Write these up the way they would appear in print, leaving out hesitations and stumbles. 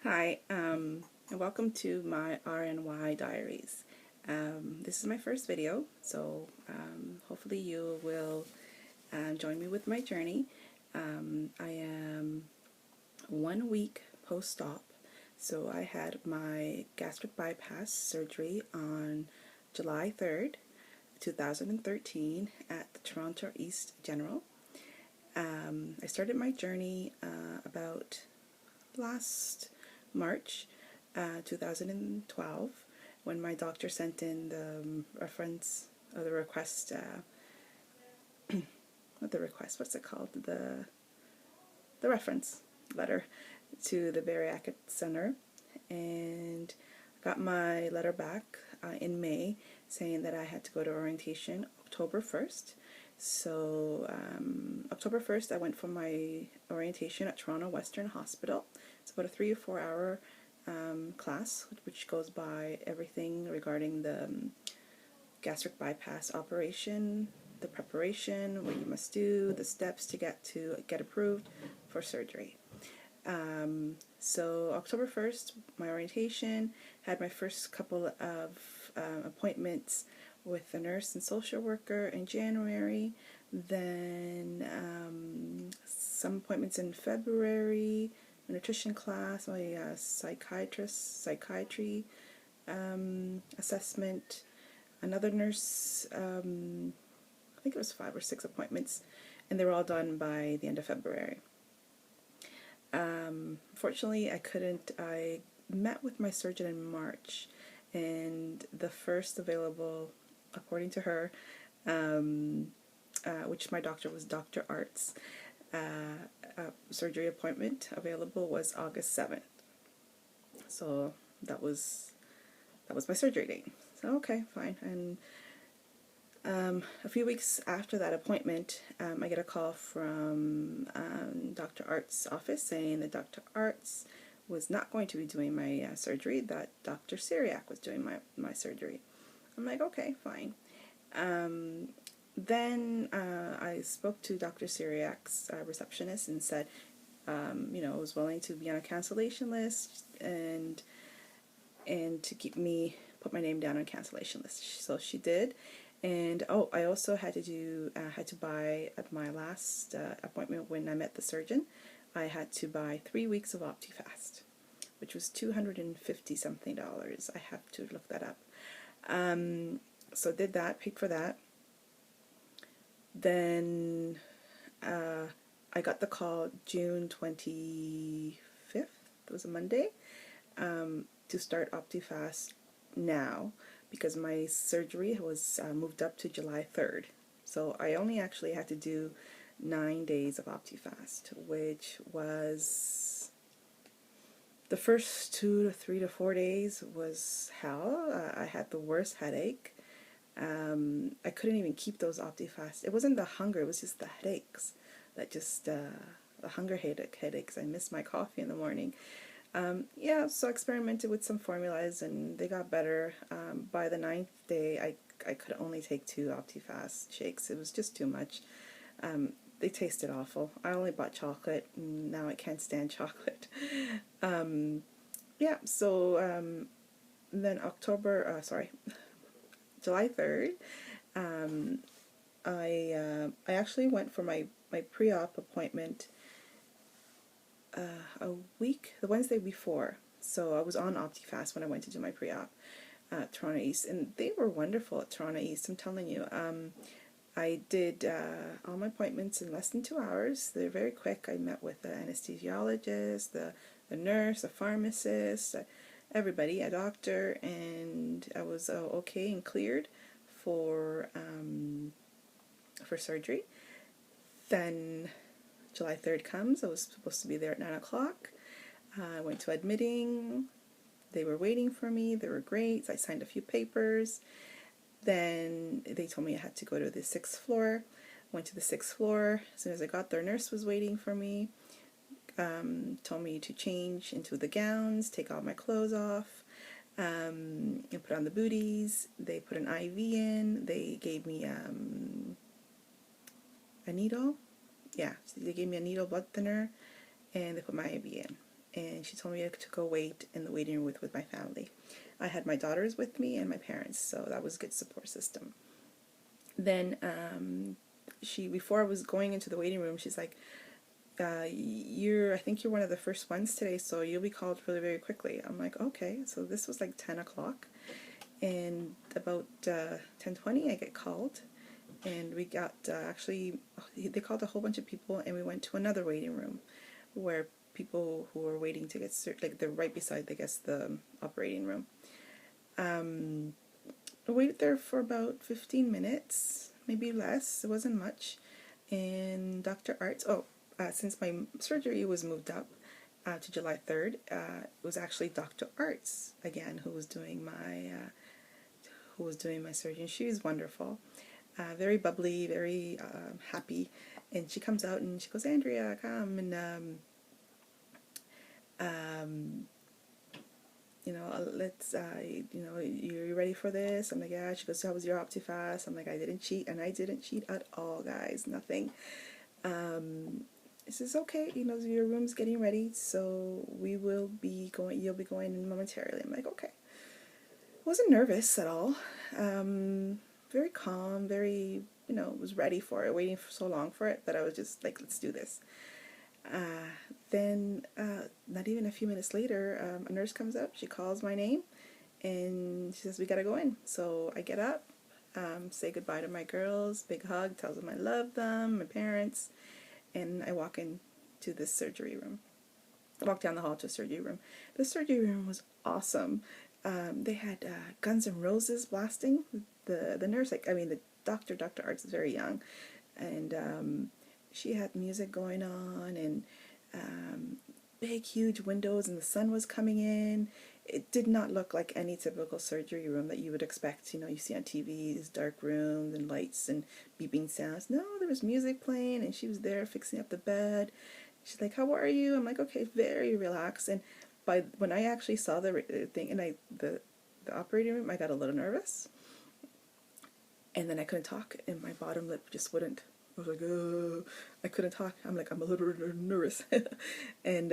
Hi, and welcome to my RNY Diaries. This is my first video, so hopefully you will join me with my journey. I am 1 week post-op, so I had my gastric bypass surgery on July 3rd, 2013 at the Toronto East General. I started my journey about last March 2012 when my doctor sent in the reference or the request, what's it called, the reference letter to the bariatric center, and got my letter back in May saying that I had to go to orientation October 1st. So October 1st I went for my orientation at Toronto Western Hospital. It's about a 3 or 4 hour class, which goes by everything regarding the gastric bypass operation, the preparation, what you must do, the steps to get approved for surgery. So October 1st, my orientation, had my first couple of appointments with a nurse and social worker in January, then some appointments in February, a nutrition class, my psychiatry assessment, another nurse, I think it was 5 or 6 appointments, and they were all done by the end of February. Fortunately, I met with my surgeon in March, and the first available, according to her, which my doctor was Dr. Arts, surgery appointment available was August 7th. So that was my surgery date. So okay, fine. And a few weeks after that appointment, I get a call from Dr. Arts' office saying that Dr. Arts was not going to be doing my surgery, that Dr. Syriac was doing my surgery. I'm like, okay, fine. Then I spoke to Dr. Syriac's receptionist and said, I was willing to be on a cancellation list and to put my name down on a cancellation list. So she did. And I also had to buy at my last appointment when I met the surgeon, I had to buy 3 weeks of OptiFast, which was $250 something. I have to look that up. So did that, paid for that. Then I got the call June 25th, it was a Monday, to start OptiFast now, because my surgery was moved up to July 3rd. So I only actually had to do 9 days of OptiFast, which was the first 2 to 3 to 4 days was hell. I had the worst headache. I couldn't even keep those OptiFasts. It wasn't the hunger, it was just the headaches. The hunger headaches. I missed my coffee in the morning. So I experimented with some formulas and they got better. By the 9th day, I could only take 2 OptiFast shakes. It was just too much. They tasted awful. I only bought chocolate, and now I can't stand chocolate. Then July 3rd, I actually went for my pre-op appointment the Wednesday before. So I was on OptiFast when I went to do my pre-op at Toronto East, and they were wonderful at Toronto East, I'm telling you. I did all my appointments in less than 2 hours. They're very quick. I met with the anesthesiologist, the nurse, the pharmacist, everybody, a doctor, and I was okay and cleared for surgery. Then July 3rd comes. I was supposed to be there at 9 o'clock. I went to admitting. They were waiting for me. They were great. I signed a few papers. Then they told me I had to go to the 6th floor. Went to the 6th floor. As soon as I got there, a nurse was waiting for me. Told me to change into the gowns, take all my clothes off, and put on the booties. They put an IV in. They gave me a needle. Yeah, so they gave me a needle blood thinner, and they put my IV in. and she told me to go wait in the waiting room with my family. I had my daughters with me and my parents, so that was a good support system. Then before I was going into the waiting room, she's like, I think you're one of the first ones today, so you'll be called really very quickly. I'm like, okay. So this was like 10 o'clock, and about 10:20 I get called, and we got actually, they called a whole bunch of people, and we went to another waiting room where people who were waiting to get like they're right beside, I guess, the operating room. I waited there for about 15 minutes, maybe less. It wasn't much. And Dr. Arts, since my surgery was moved up to July 3rd, it was actually Dr. Arts again who was doing my surgery. And she was wonderful, very bubbly, very happy. And she comes out and she goes, Andrea, come, and let's, you're ready for this? I'm like, yeah. She goes, how was your OptiFast? I'm like, I didn't cheat, and I didn't cheat at all, guys, nothing. This is okay, your room's getting ready, so you'll be going in momentarily. I'm like, okay. Wasn't nervous at all. Very calm, very, was ready for it, waiting for so long for it that I was just like, let's do this. Then not even a few minutes later, a nurse comes up, she calls my name, and she says, we gotta go in. So I get up, say goodbye to my girls, big hug, tells them I love them, my parents, and I walk into this surgery room. I walk down the hall to a surgery room. The surgery room was awesome. They had Guns N' Roses blasting. The nurse, the Dr. Arts is very young, and she had music going on, and big huge windows, and the sun was coming in. It did not look like any typical surgery room that you would expect, you see on TV, these dark rooms and lights and beeping sounds. No, there was music playing, and she was there fixing up the bed. She's like, how are you? I'm like, okay, very relaxed. And when I actually saw the thing, and the operating room, I got a little nervous, and then I couldn't talk, and my bottom lip just wouldn't. I was like, I couldn't talk. I'm like, I'm a little nervous. And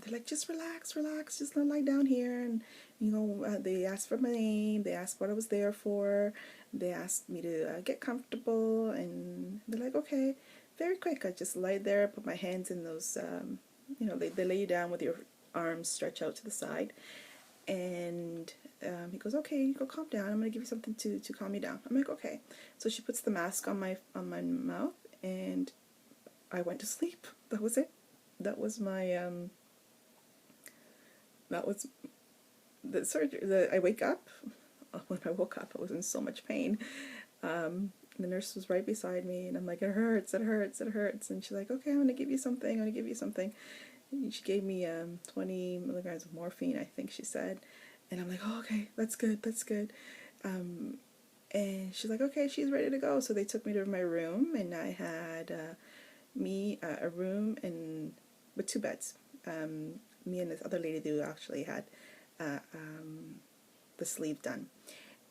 they're like, just relax, just lie down here. And, they asked for my name. They asked what I was there for. They asked me to get comfortable. And they're like, okay. Very quick. I just lied there, put my hands in those, they lay you down with your arms stretched out to the side. And he goes, okay, you go calm down. I'm going to give you something to calm you down. I'm like, okay. So she puts the mask on my mouth, and I went to sleep. That was it. That was my, that was the surgery. I wake up. When I woke up, I was in so much pain. The nurse was right beside me, and I'm like, it hurts. And she's like, okay, I'm going to give you something. And she gave me 20 milligrams of morphine, I think she said. And I'm like, oh, okay, that's good. And she's like, okay, she's ready to go. So they took me to my room, and I had a room with 2 beds. Me and this other lady who actually had the sleeve done.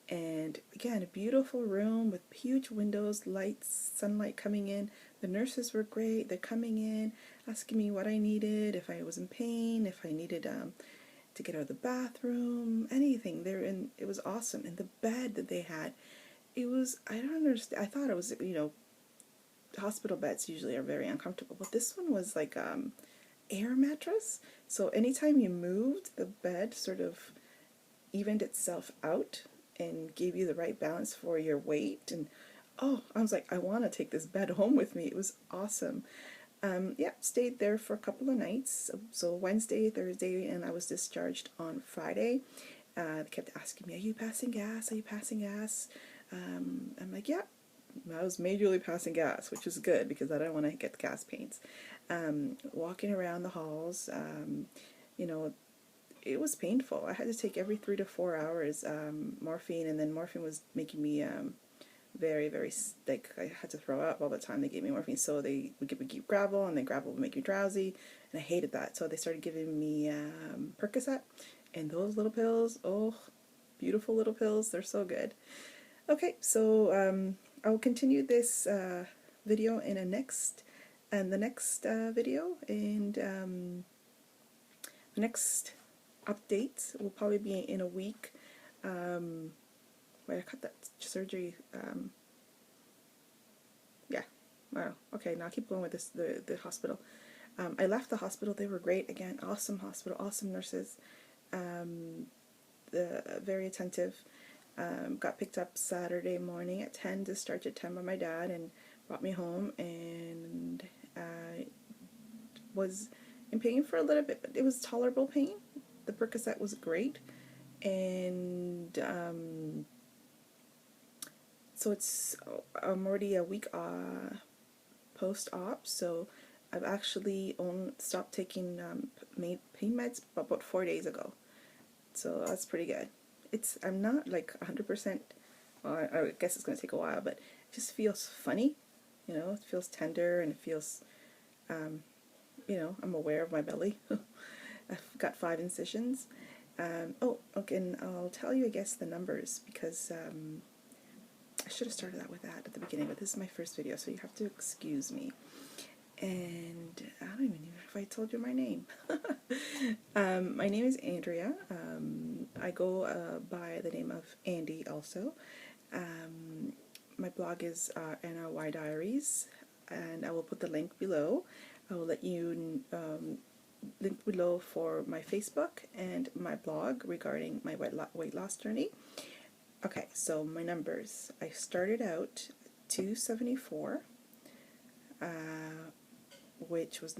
And again, a beautiful room with huge windows, lights, sunlight coming in. The nurses were great. They're coming in, asking me what I needed, if I was in pain, if I needed to get out of the bathroom, anything. It was awesome. And the bed that they had, it was, I don't understand. I thought it was, hospital beds usually are very uncomfortable, but this one was like air mattress. So anytime you moved, the bed sort of evened itself out and gave you the right balance for your weight. And I was like, I want to take this bed home with me. It was awesome. Stayed there for a couple of nights. So Wednesday, Thursday, and I was discharged on Friday. They kept asking me, are you passing gas? I'm like, yeah. I was majorly passing gas, which is good because I don't want to get gas pains. Walking around the halls, it was painful. I had to take every 3 to 4 hours morphine, and then morphine was making me very, very, like, I had to throw up all the time. They gave me morphine, so they would give me gravel, and then gravel would make you drowsy, and I hated that. So they started giving me Percocet, and those little pills, beautiful little pills, they're so good. Okay, so I will continue this video in a next And the next video and the next update will probably be in a week. Wait, I cut that surgery. Yeah. Wow. Okay, now I'll keep going with this. The hospital. I left the hospital. They were great. Again, awesome hospital, awesome nurses. Very attentive. Got picked up Saturday morning at 10 to start at 10 by my dad and brought me home, and I was in pain for a little bit, but it was tolerable pain. The Percocet was great, and so I'm already a week post-op, so I've actually stopped taking pain meds about 4 days ago. So that's pretty good. I'm not like 100%, well, I guess it's going to take a while, but it just feels funny, it feels tender, and it feels, I'm aware of my belly. I've got 5 incisions. Oh, okay, and I'll tell you, I guess, the numbers, because I should have started out with that at the beginning, but this is my first video, so you have to excuse me. And I don't even know if I told you my name. My name is Andrea. I go by the name of Andy also. My blog is RNY Diaries, and I will put the link below. I will let you link below for my Facebook and my blog regarding my weight loss journey. Okay, so my numbers. I started out 274, which was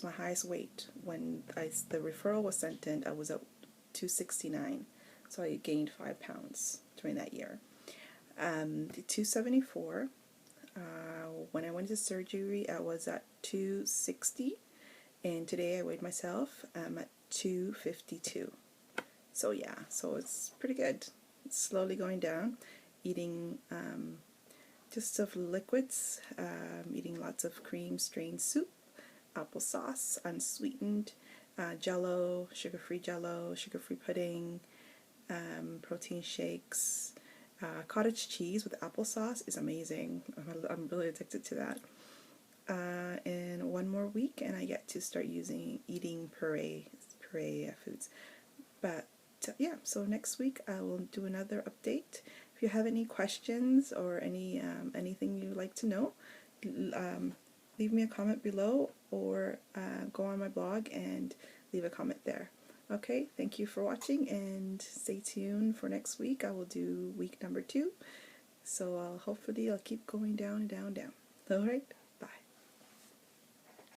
my highest weight. When the referral was sent in, I was at 269, so I gained 5 pounds during that year. 274. When I went to surgery, I was at 260, and today I weighed myself. I'm at 252. So yeah, so it's pretty good. It's slowly going down. Eating just stuff liquids, eating lots of cream strained soup, applesauce, unsweetened, jello, sugar-free pudding, protein shakes. Cottage cheese with applesauce is amazing. I'm really addicted to that. In 1 more week, and I get to start eating puree foods. But yeah, so next week I will do another update. If you have any questions or anything you'd like to know, leave me a comment below, or go on my blog and leave a comment there. Okay, thank you for watching, and stay tuned for next week. I will do week number 2. So hopefully I'll keep going down and down and down. Alright,